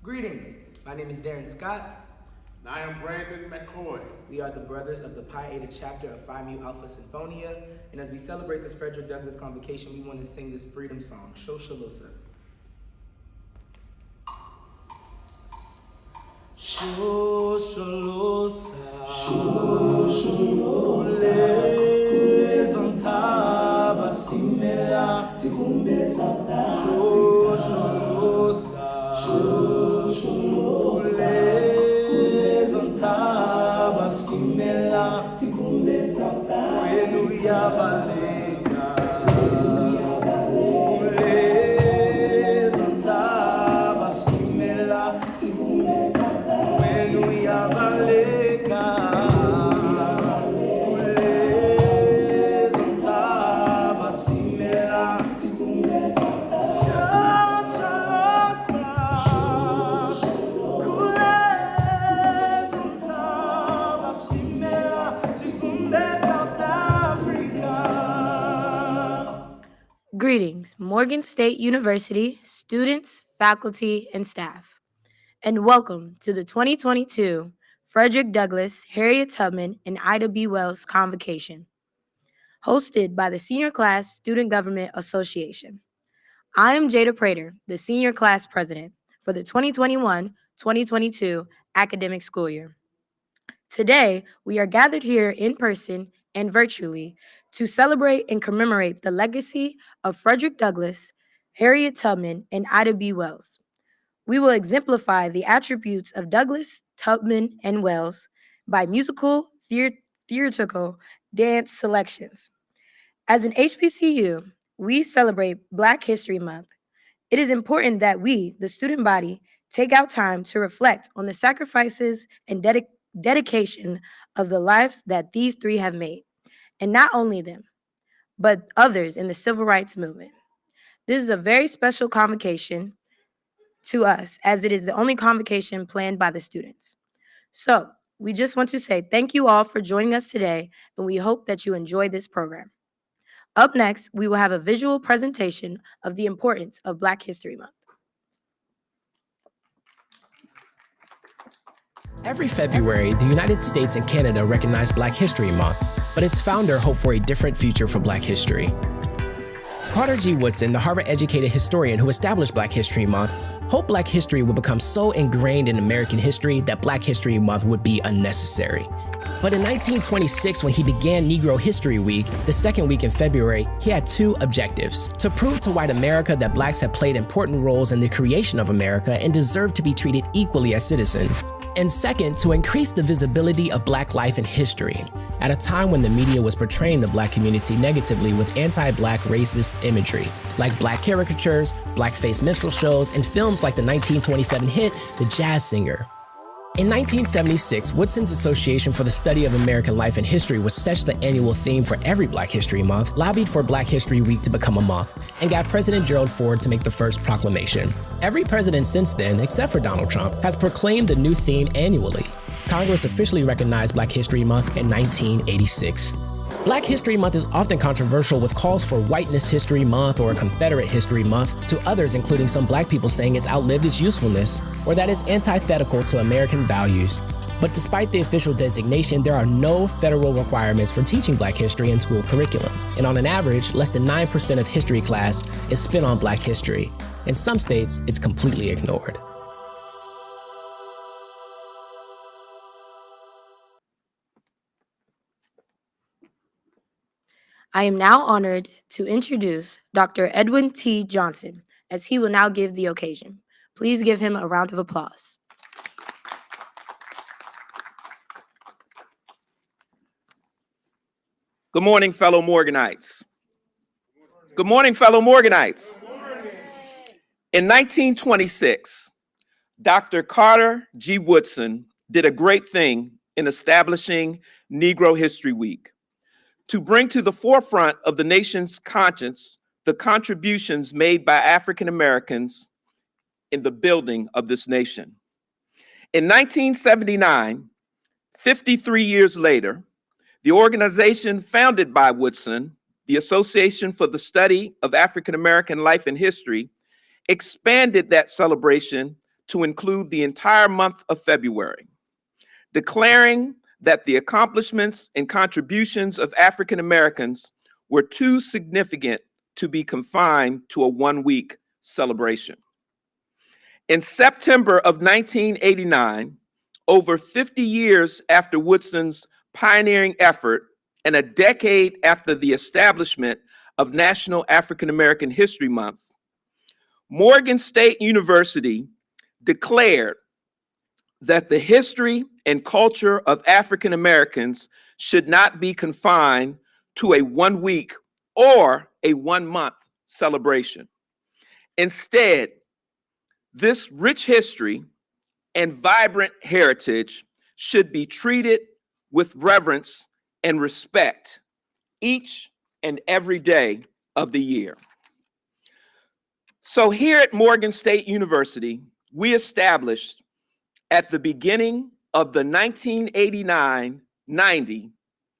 Greetings, my name is Darren Scott. And I am Brandon McCoy. We are the brothers of the Pi Eta chapter of Phi Mu Alpha Sinfonia, and as we celebrate this Frederick Douglass Convocation, we want to sing this freedom song, Shoshalosa. Shoshalosa, Kulezonta Bastimela, Shoshalosa, Kulezonta Bastimela, Hallelujah, Balega, Kulezonta Bastimela, Hallelujah, Balega, Kulezonta Bastimela, Shoshalosa, Kulezonta Bastimela, Tifumbe, South Africa. Greetings, Morgan State University students, faculty, and staff, and welcome to the 2022 Frederick Douglass, Harriet Tubman, and Ida B. Wells Convocation, hosted by the Senior Class Student Government Association. I am Jada Prater, the Senior Class President for the 2021-2022 academic school year. Today, we are gathered here in person and virtually to celebrate and commemorate the legacy of Frederick Douglass, Harriet Tubman, and Ida B. Wells. We will exemplify the attributes of Douglass, Tubman, and Wells by musical, theatrical, dance selections. As an HBCU, we celebrate Black History Month. It is important that we, the student body, take out time to reflect on the sacrifices and dedication of the lives that these three have made, and not only them, but others in the civil rights movement. This is a very special convocation to us, as it is the only convocation planned by the students. So, we just want to say thank you all for joining us today, and we hope that you enjoy this program. Up next, we will have a visual presentation of the importance of Black History Month. Every February, the United States and Canada recognize Black History Month, but its founder hoped for a different future for Black history. Carter G. Woodson, the Harvard-educated historian who established Black History Month, hoped Black history would become so ingrained in American history that Black History Month would be unnecessary. But in 1926, when he began Negro History Week, the second week in February, he had two objectives: to prove to white America that Blacks had played important roles in the creation of America and deserved to be treated equally as citizens, and second, to increase the visibility of Black life and history, at a time when the media was portraying the Black community negatively with anti-Black racist imagery, like Black caricatures, blackface minstrel shows, and films like the 1927 hit The Jazz Singer. In 1976, Woodson's Association for the Study of American Life and History, which sets the annual theme for every Black History Month, lobbied for Black History Week to become a month, and got President Gerald Ford to make the first proclamation. Every president since then, except for Donald Trump, has proclaimed the new theme annually. Congress officially recognized Black History Month in 1986. Black History Month is often controversial, with calls for Whiteness History Month or Confederate History Month, to others, including some Black people, saying it's outlived its usefulness or that it's antithetical to American values. But despite the official designation, there are no federal requirements for teaching Black history in school curriculums. And on an average, less than 9% of history class is spent on Black history. In some states, it's completely ignored. I am now honored to introduce Dr. Edwin T. Johnson, as he will now give the occasion. Please give him a round of applause. Good morning, fellow Morganites. Good morning, fellow Morganites. In 1926, Dr. Carter G. Woodson did a great thing in establishing Negro History Week to bring to the forefront of the nation's conscience the contributions made by African Americans in the building of this nation. In 1979, 53 years later, the organization founded by Woodson, the Association for the Study of African American Life and History, expanded that celebration to include the entire month of February, declaring that the accomplishments and contributions of African Americans were too significant to be confined to a one-week celebration. In September of 1989, over 50 years after Woodson's pioneering effort and a decade after the establishment of National African American History Month, Morgan State University declared that the history and culture of African Americans should not be confined to a one-week or a one-month celebration. Instead, this rich history and vibrant heritage should be treated with reverence and respect each and every day of the year. So here at Morgan State University, we established at the beginning of the 1989-90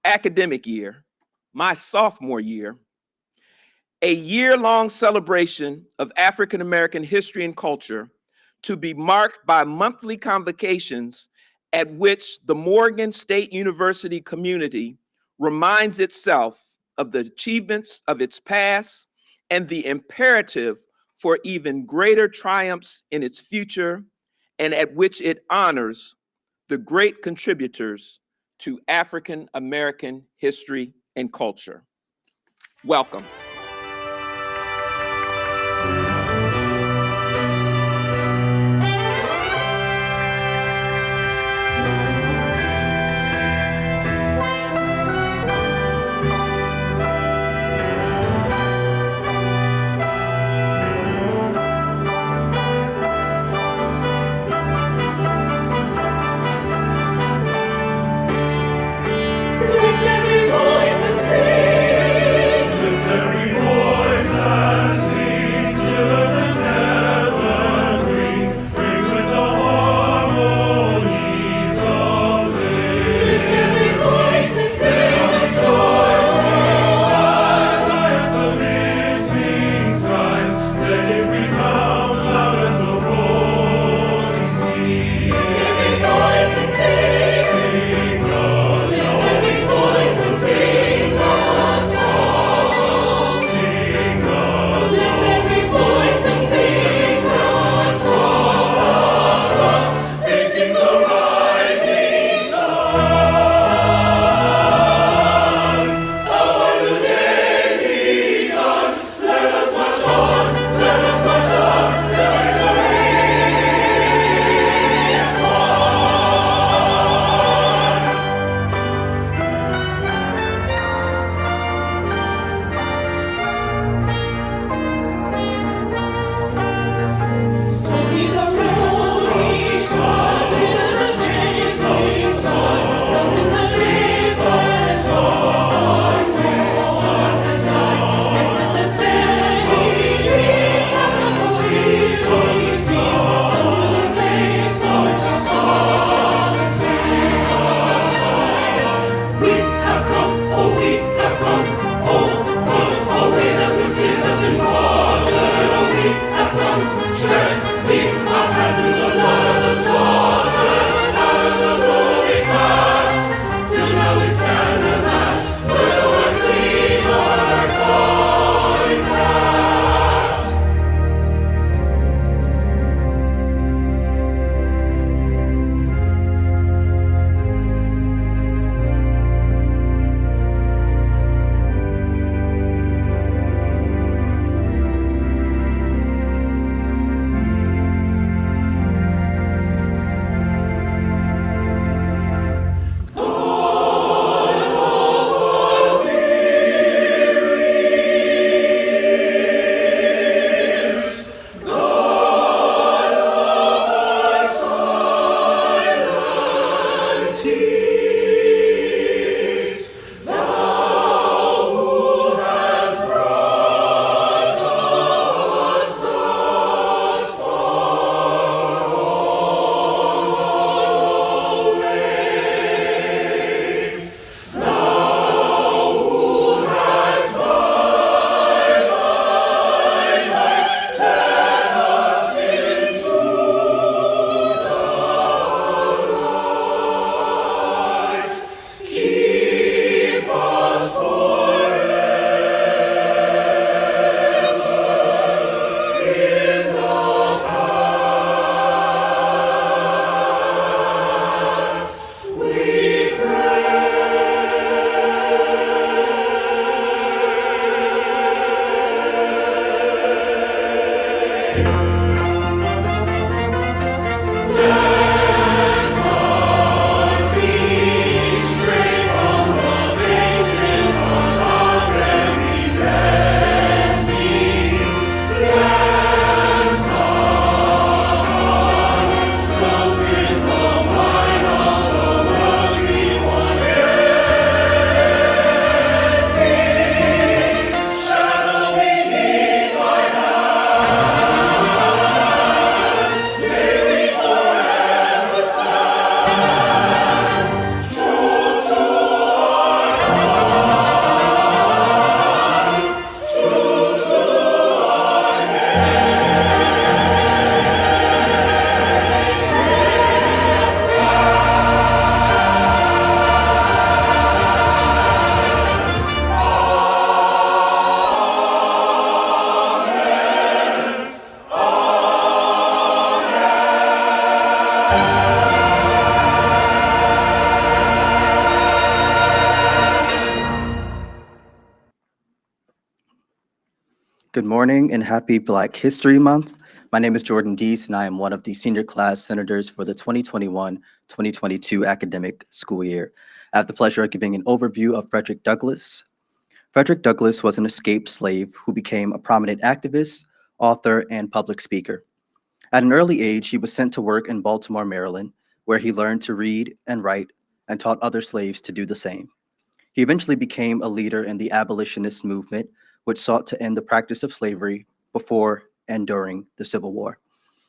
academic year, my sophomore year, a year-long celebration of African American history and culture to be marked by monthly convocations at which the Morgan State University community reminds itself of the achievements of its past and the imperative for even greater triumphs in its future, and at which it honors the great contributors to African American history and culture. Welcome. Lift every voice and sing. Lift every Good morning and happy Black History Month. My name is Jordan Deese and I am one of the senior class senators for the 2021-2022 academic school year. I have the pleasure of giving an overview of Frederick Douglass. Frederick Douglass was an escaped slave who became a prominent activist, author, and public speaker. At an early age, he was sent to work in Baltimore, Maryland, where he learned to read and write and taught other slaves to do the same. He eventually became a leader in the abolitionist movement, which sought to end the practice of slavery before and during the Civil War.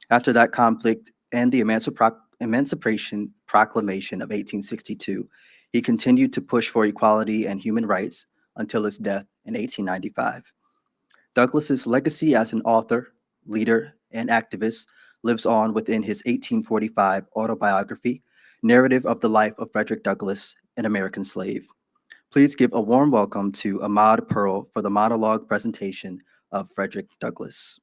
After that conflict and the Emancipation Proclamation of 1862, he continued to push for equality and human rights until his death in 1895. Douglass's legacy as an author, leader, and activist lives on within his 1845 autobiography, Narrative of the Life of Frederick Douglass, an American Slave. Please give a warm welcome to Ahmad Pearl for the monologue presentation of Frederick Douglass.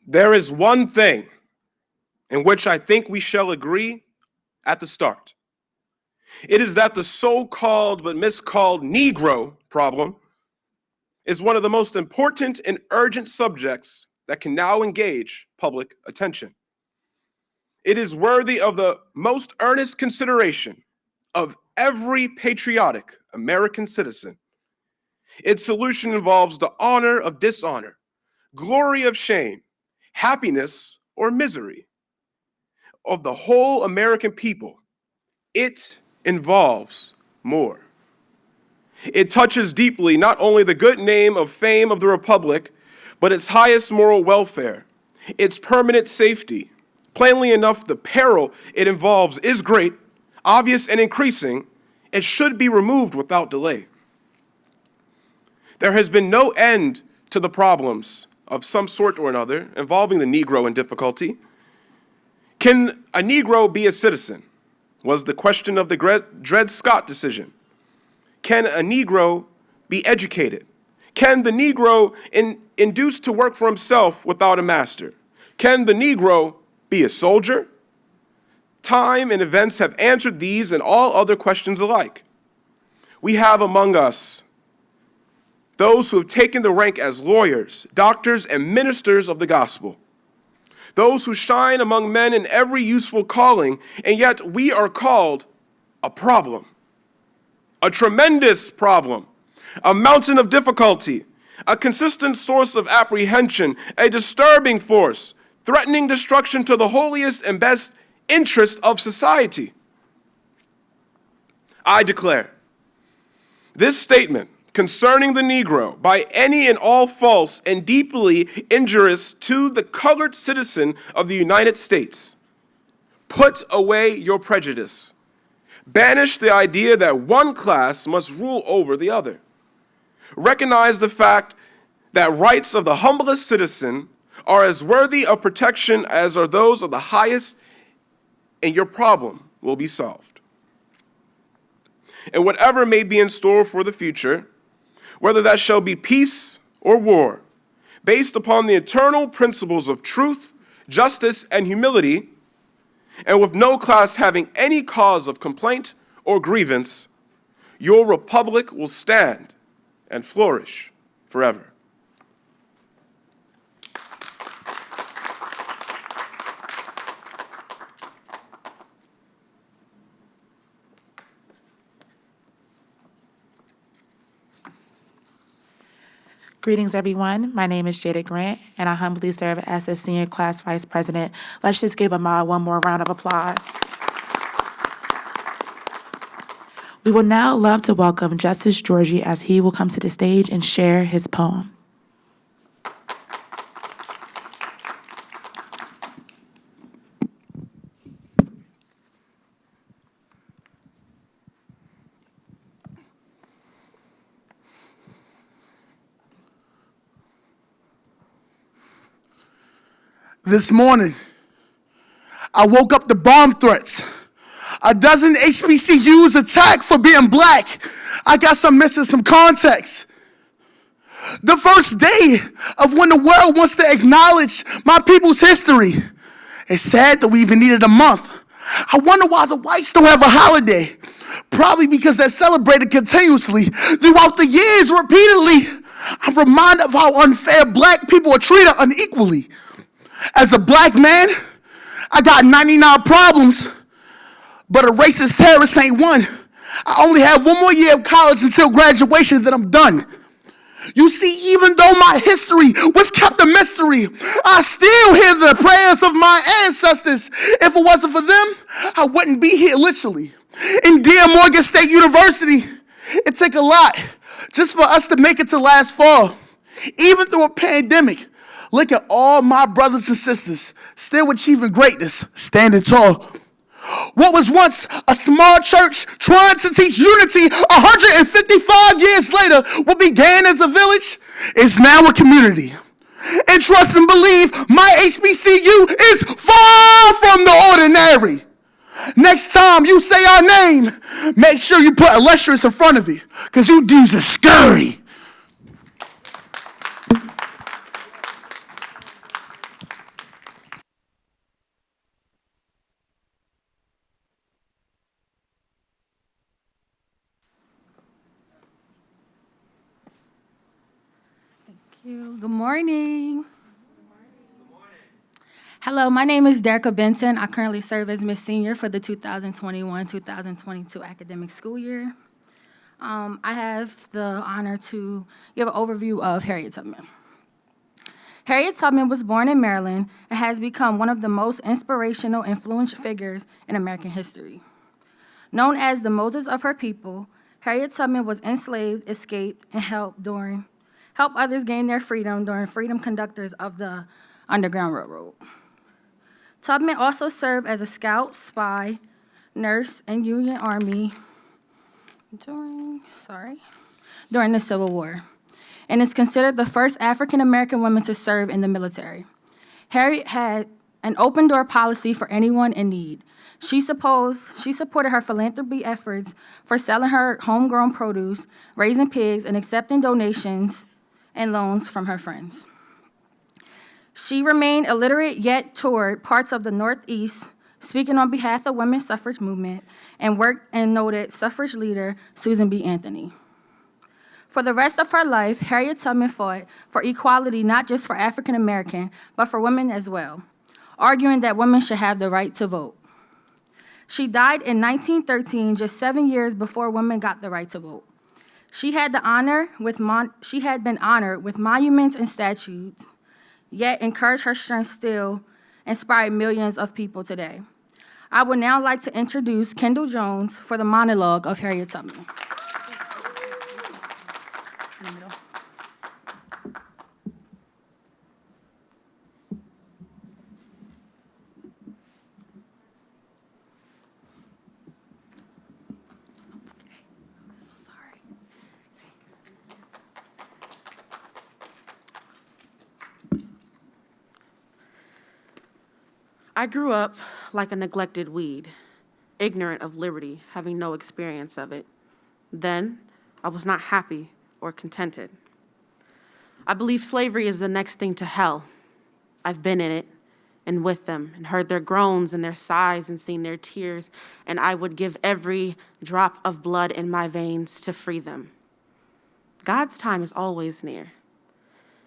There is one thing in which I think we shall agree at the start. It is that the so-called but miscalled Negro problem is one of the most important and urgent subjects that can now engage public attention. It is worthy of the most earnest consideration of every patriotic American citizen. Its solution involves the honor of dishonor, glory of shame, happiness or misery of the whole American people. It involves more. It touches deeply not only the good name of fame of the Republic, but its highest moral welfare, its permanent safety. Plainly enough, the peril it involves is great, obvious and increasing. It should be removed without delay. There has been no end to the problems of some sort or another involving the Negro in difficulty. Can a Negro be a citizen? Was the question of the Dred Scott decision. Can a Negro be educated? Can the Negro induced to work for himself without a master? Can the Negro be a soldier? Time and events have answered these and all other questions alike. We have among us those who have taken the rank as lawyers, doctors, and ministers of the gospel. Those who shine among men in every useful calling, and yet we are called a problem. A tremendous problem, a mountain of difficulty, a consistent source of apprehension, a disturbing force, threatening destruction to the holiest and best interest of society. I declare, this statement concerning the Negro by any and all false and deeply injurious to the colored citizen of the United States. Put away your prejudice. Banish the idea that one class must rule over the other. Recognize the fact that rights of the humblest citizen are as worthy of protection as are those of the highest, and your problem will be solved. And whatever may be in store for the future, whether that shall be peace or war, based upon the eternal principles of truth, justice, and humility, and with no class having any cause of complaint or grievance, your republic will stand and flourish forever. Greetings, everyone. My name is Jada Grant, and I humbly serve as the Senior Class Vice President. Let's just give Ahmad one more round of applause. We will now love to welcome Justice Georgie as he will come to the stage and share his poem. This morning, I woke up to bomb threats. A dozen HBCUs attacked for being black. I guess I'm missing some context. The first day of when the world wants to acknowledge my people's history. It's sad that we even needed a month. I wonder why the whites don't have a holiday. Probably because they're celebrated continuously throughout the years repeatedly. I'm reminded of how unfair black people are treated unequally. As a black man, I got 99 problems, but a racist terrorist ain't one. I only have one more year of college until graduation, then I'm done. You see, even though my history was kept a mystery, I still hear the prayers of my ancestors. If it wasn't for them, I wouldn't be here, literally. In dear Morgan State University, it took a lot just for us to make it to last fall. Even through a pandemic, look at all my brothers and sisters still achieving greatness, standing tall. What was once a small church trying to teach unity 155 years later, what began as a village is now a community. And trust and believe, my HBCU is far from the ordinary. Next time you say our name, make sure you put illustrious in front of it, because you dudes are scurry. Good morning. Hello, my name is Dereka Benson. I currently serve as Miss Senior for the 2021-2022 academic school year. I have the honor to give an overview of Harriet Tubman. Harriet Tubman was born in Maryland and has become one of the most inspirational, influential figures in American history. Known as the Moses of her people, Harriet Tubman was enslaved, escaped, and helped others gain their freedom during freedom conductors of the Underground Railroad. Tubman also served as a scout, spy, nurse, and Union Army during the Civil War, and is considered the first African-American woman to serve in the military. Harriet had an open-door policy for anyone in need. She supported her philanthropy efforts for selling her homegrown produce, raising pigs, and accepting donations and loans from her friends. She remained illiterate yet toured parts of the Northeast, speaking on behalf of women's suffrage movement, and worked and noted suffrage leader Susan B. Anthony. For the rest of her life, Harriet Tubman fought for equality not just for African American, but for women as well, arguing that women should have the right to vote. She died in 1913, just 7 years before women got the right to vote. She had been honored with monuments and statues, yet encouraged her strength still inspired millions of people today. I would now like to introduce Kendall Jones for the monologue of Harriet Tubman. I grew up like a neglected weed, ignorant of liberty, having no experience of it. Then, I was not happy or contented. I believe slavery is the next thing to hell. I've been in it and with them and heard their groans and their sighs and seen their tears, and I would give every drop of blood in my veins to free them. God's time is always near.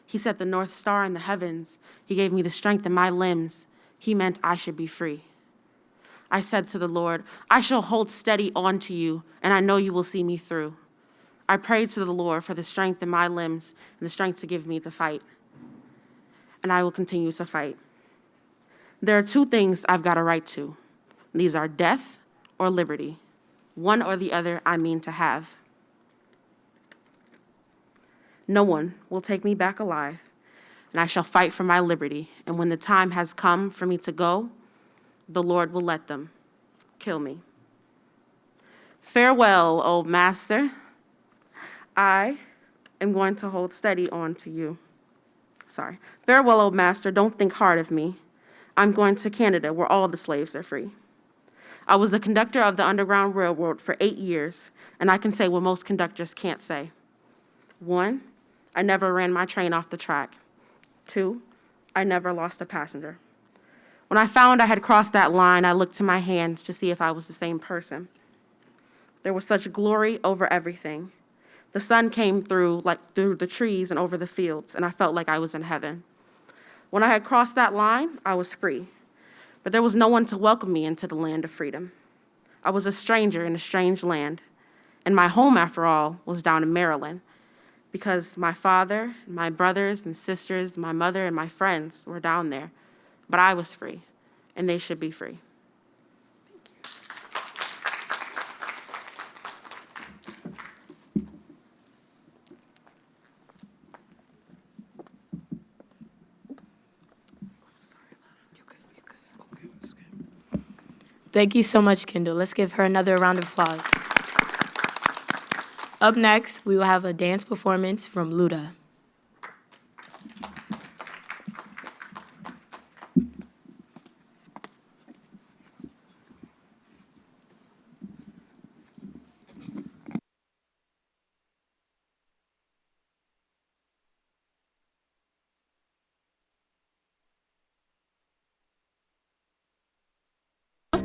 He set the North Star in the heavens. He gave me the strength in my limbs. He meant I should be free. I said to the Lord, I shall hold steady on to you, and I know you will see me through. I prayed to the Lord for the strength in my limbs and the strength to give me the fight. And I will continue to fight. There are two things I've got a right to. These are death or liberty. One or the other I mean to have. No one will take me back alive, and I shall fight for my liberty. And when the time has come for me to go, the Lord will let them kill me. Farewell, old master. I am going to hold steady on to you. Farewell, old master, don't think hard of me. I'm going to Canada where all the slaves are free. I was the conductor of the Underground Railroad for 8 years, and I can say what most conductors can't say. 1, I never ran my train off the track. 2, I never lost a passenger. When I found I had crossed that line, I looked to my hands to see if I was the same person. There was such glory over everything. The sun came through the trees and over the fields, and I felt like I was in heaven. When I had crossed that line, I was free. But there was no one to welcome me into the land of freedom. I was a stranger in a strange land. And my home, after all, was down in Maryland, because my father, my brothers and sisters, my mother and my friends were down there. But I was free, and they should be free. Thank you so much, Kendall. Let's give her another round of applause. Up next, we will have a dance performance from Luda.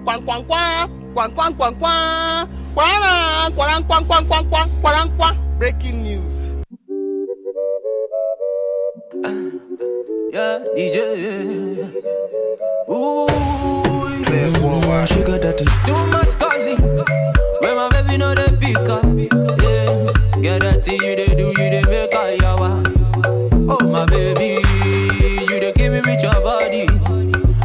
Quang quang quang, quang quang quang quang, quang quang quang quang quang quang quang quang. Breaking news. Yeah, DJ. Ooh, sugar daddy. Too much calling. When my baby know they pick up. Yeah, get that thing you they do, you they make a yawa. Oh my baby, you they give me with your body.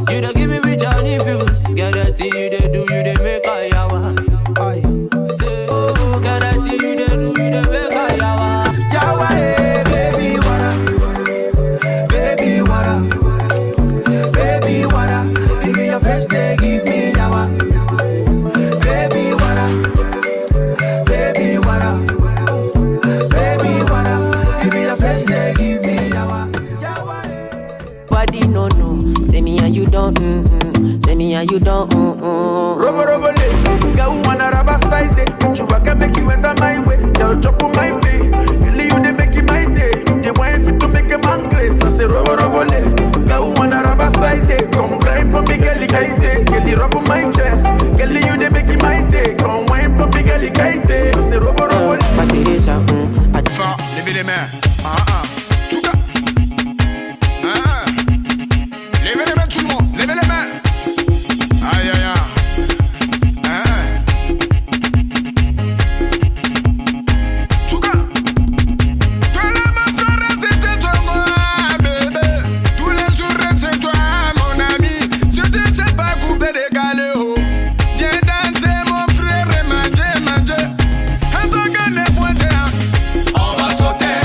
You they give me with your nipples. Get that thing you they do, you they make a yawa. Say, oh, get that thing you they do, you they make a yawa. Yawa, hey, baby, wada, baby, wada, baby, wada. Give me your first day, give me yawa, baby, wada, baby, wada, baby, wada. Give me your first day, give me yawa, yawa, hey. Body no no, say me and you don't. Say me and you don't. Robo robo le, girl wanna rubber style day. You can make you enter my way. Girl chop on my day. Girl you they make it my day. They want fit to make a man place. I say robo robo le, girl wanna rubber style day. Come grind for me, girl kite. Girl rub on my chest. Girl you they make it my day. Come wine for me, girl kite. I say robo robo le. Patricia, Fa, levez les mains. Chuka. Levez les mains tout le monde. Levez les mains. Aïe aïe aïe. Chuka. Que la main c'est toi moi bébé. Tous les jours c'est toi mon ami. Si tu ne sais pas couper des galéos, viens danser mon frère et manger. On va sauter,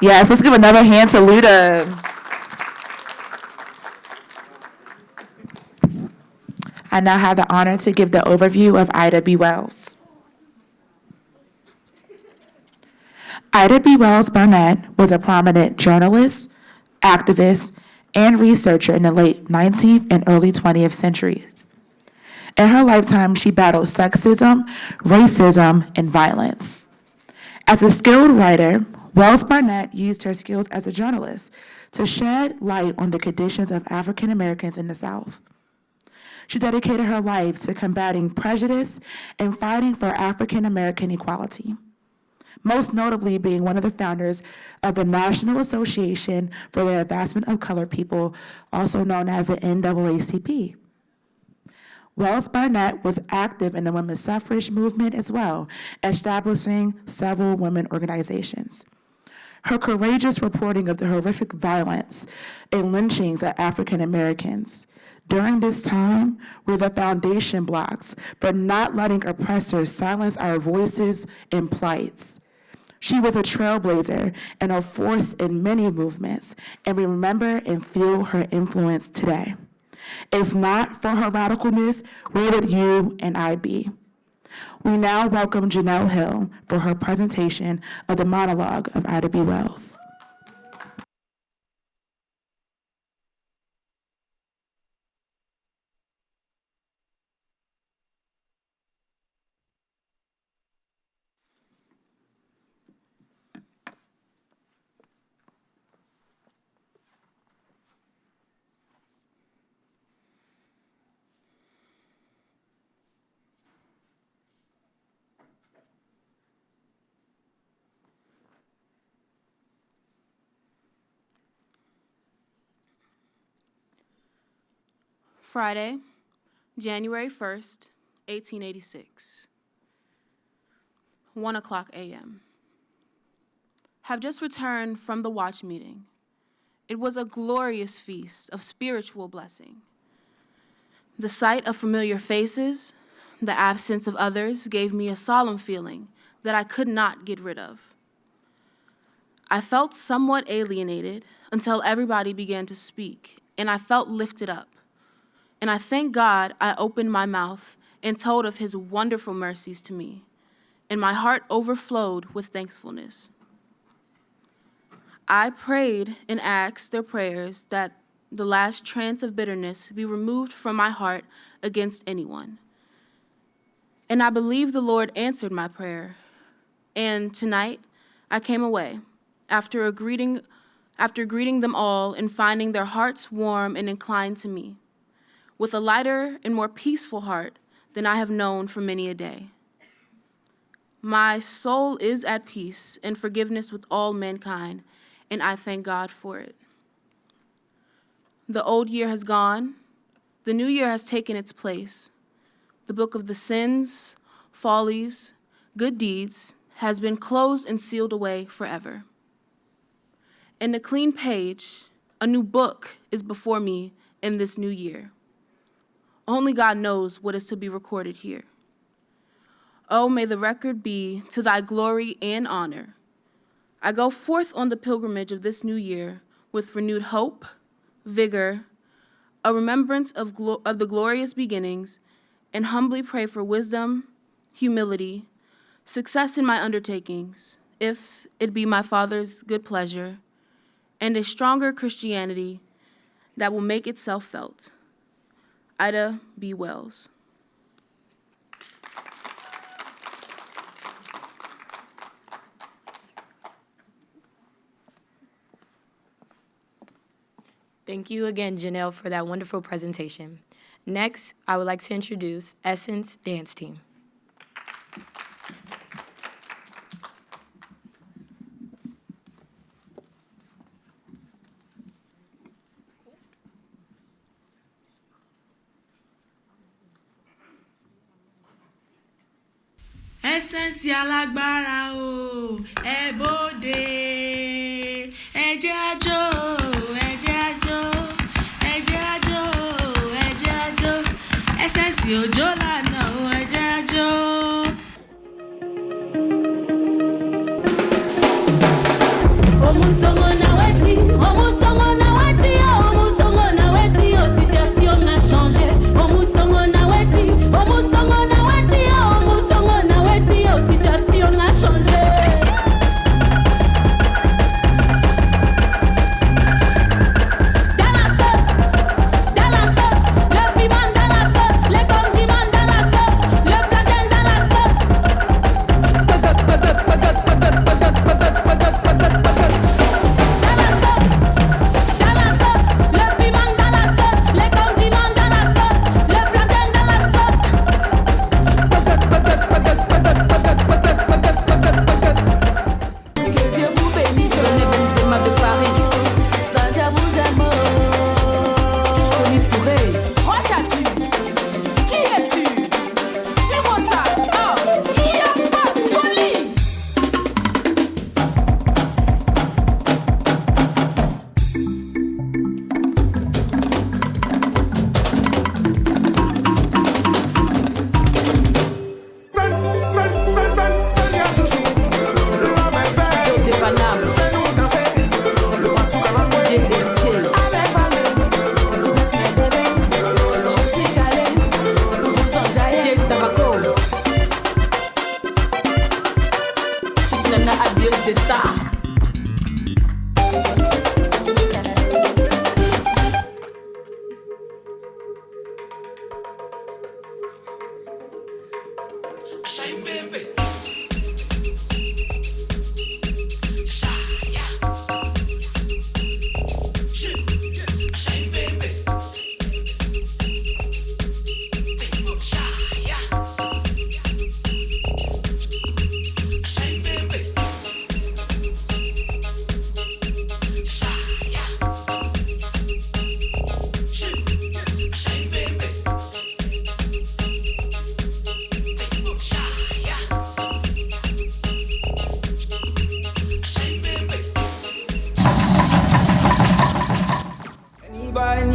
Yes, let's give another hand to Luda. I now have the honor to give the overview of Ida B. Wells. Ida B. Wells Barnett was a prominent journalist, activist, and researcher in the late 19th and early 20th centuries. In her lifetime, she battled sexism, racism, and violence. As a skilled writer, Wells Barnett used her skills as a journalist to shed light on the conditions of African Americans in the South. She dedicated her life to combating prejudice and fighting for African American equality, most notably being one of the founders of the National Association for the Advancement of Colored People, also known as the NAACP. Wells Barnett was active in the women's suffrage movement as well, establishing several women organizations. Her courageous reporting of the horrific violence and lynchings of African Americans during this time were the foundation blocks for not letting oppressors silence our voices and plights. She was a trailblazer and a force in many movements, and we remember and feel her influence today. If not for her radicalness, where would you and I be? We now welcome Janelle Hill for her presentation of the monologue of Ida B. Wells. Friday, January 1st, 1886, 1:00 a.m. Have just returned from the watch meeting. It was a glorious feast of spiritual blessing. The sight of familiar faces, the absence of others gave me a solemn feeling that I could not get rid of. I felt somewhat alienated until everybody began to speak, and I felt lifted up. And I thank God I opened my mouth and told of his wonderful mercies to me, and my heart overflowed with thankfulness. I prayed and asked their prayers that the last trace of bitterness be removed from my heart against anyone. And I believe the Lord answered my prayer. And tonight, I came away after greeting them all and finding their hearts warm and inclined to me, with a lighter and more peaceful heart than I have known for many a day. My soul is at peace and forgiveness with all mankind, and I thank God for it. The old year has gone. The new year has taken its place. The book of the sins, follies, good deeds has been closed and sealed away forever. In the clean page, a new book is before me in this new year. Only God knows what is to be recorded here. Oh, may the record be to thy glory and honor. I go forth on the pilgrimage of this new year with renewed hope, vigor, a remembrance of the glorious beginnings, and humbly pray for wisdom, humility, success in my undertakings, if it be my Father's good pleasure, and a stronger Christianity that will make itself felt. Ida B. Wells. Thank you again, Janelle, for that wonderful presentation. Next, I would like to introduce Essence Dance Team. Essence alágbára o, ẹ bóde, ẹ jẹ́ a jó, ẹ jẹ́ a jó, ẹ jẹ́ a jó, ẹ jẹ́ a jó. Essence òjò lànà o, ẹ jẹ́ a jó. Vamos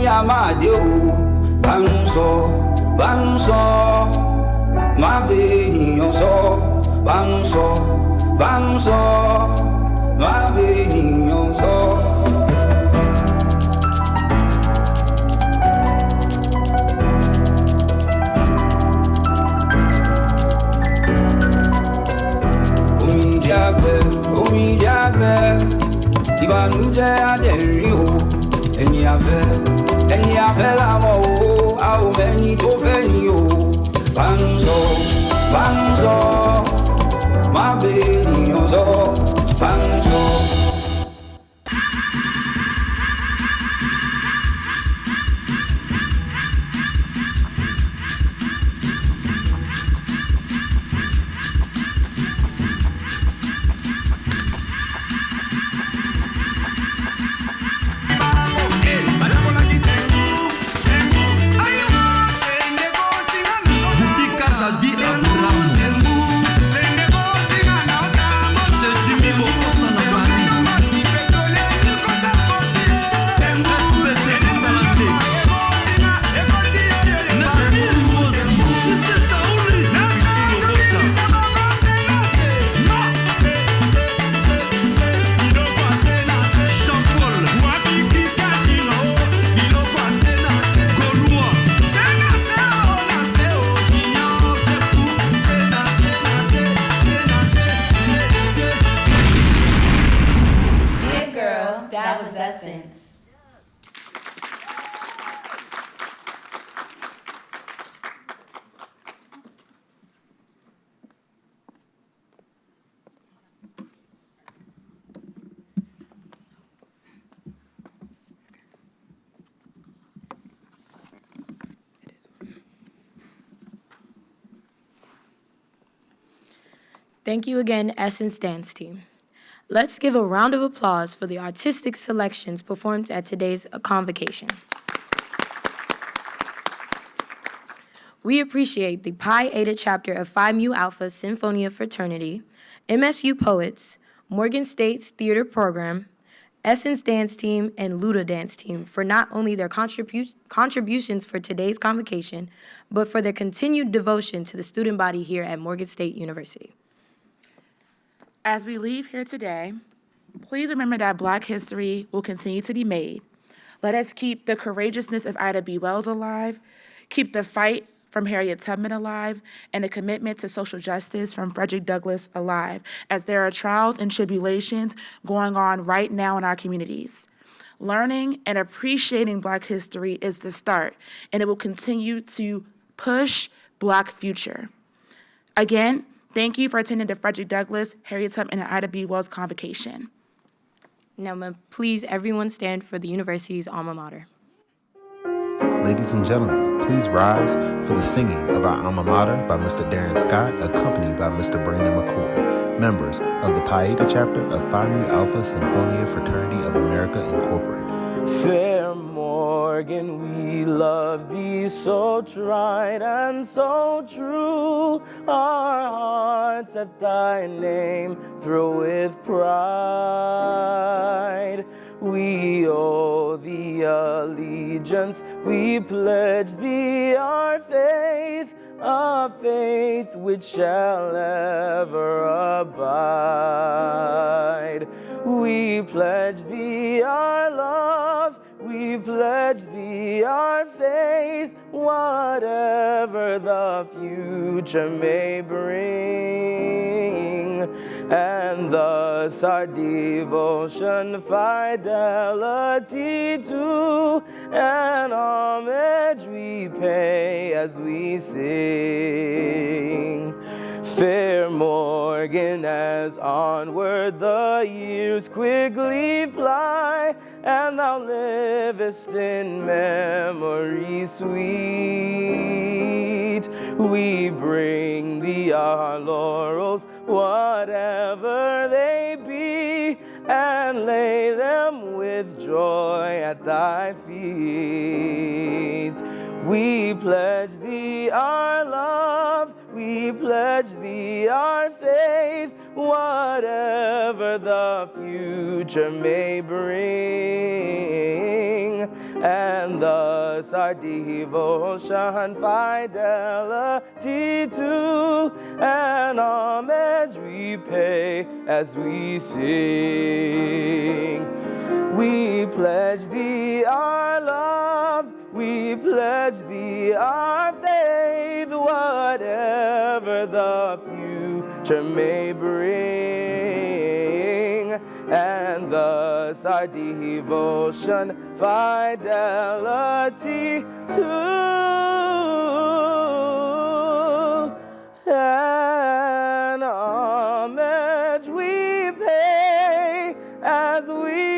mi amade o, banu so, ma be ènìyàn sọ, banu so, ma be ènìyàn sọ. Omi jágbẹ́, ìbànújẹ́ adẹ̀rín o, ẹni afẹ́ làwọn o, a ò mẹ́ni tó fẹ́ ni o. Bánú sọ, má bẹ ènìyàn sọ, bánú sọ. Thank you again, Essence Dance Team. Let's give a round of applause for the artistic selections performed at today's Convocation. We appreciate the Pi Eta chapter of Phi Mu Alpha Sinfonia Fraternity, MSU Poets, Morgan State's Theater Program, Essence Dance Team, and Luda Dance Team for not only their contributions for today's Convocation, but for their continued devotion to the student body here at Morgan State University. As we leave here today, please remember that Black history will continue to be made. Let us keep the courageousness of Ida B. Wells alive, keep the fight from Harriet Tubman alive, and the commitment to social justice from Frederick Douglass alive, as there are trials and tribulations going on right now in our communities. Learning and appreciating Black history is the start, and it will continue to push Black future. Again, thank you for attending the Frederick Douglass, Harriet Tubman, and Ida B. Wells Convocation. Now, please, everyone stand for the university's alma mater. Ladies and gentlemen, please rise for the singing of our alma mater by Mr. Darren Scott, accompanied by Mr. Brandon McCoy, members of the Pi Eta chapter of Phi Mu Alpha Sinfonia Fraternity of America, Incorporated. Fair Morgan, we love thee, so tried and so true. Our hearts at thy name thrill with pride. We owe thee allegiance, we pledge thee our faith, a faith which shall ever abide. We pledge thee our love, we pledge thee our faith, whatever the future may bring. And thus our devotion, fidelity to, and homage we pay as we sing. Fair Morgan, as onward the years quickly fly, and thou livest in memory sweet, we bring thee our laurels, whatever they be, and lay them with joy at thy feet. We pledge thee our love, we pledge thee our faith, whatever the future may bring. and thus our devotion, fidelity to, and homage we pay as we sing. We pledge thee our love, we pledge thee our faith, whatever the future may bring, and thus our devotion, fidelity to, and homage we pay as we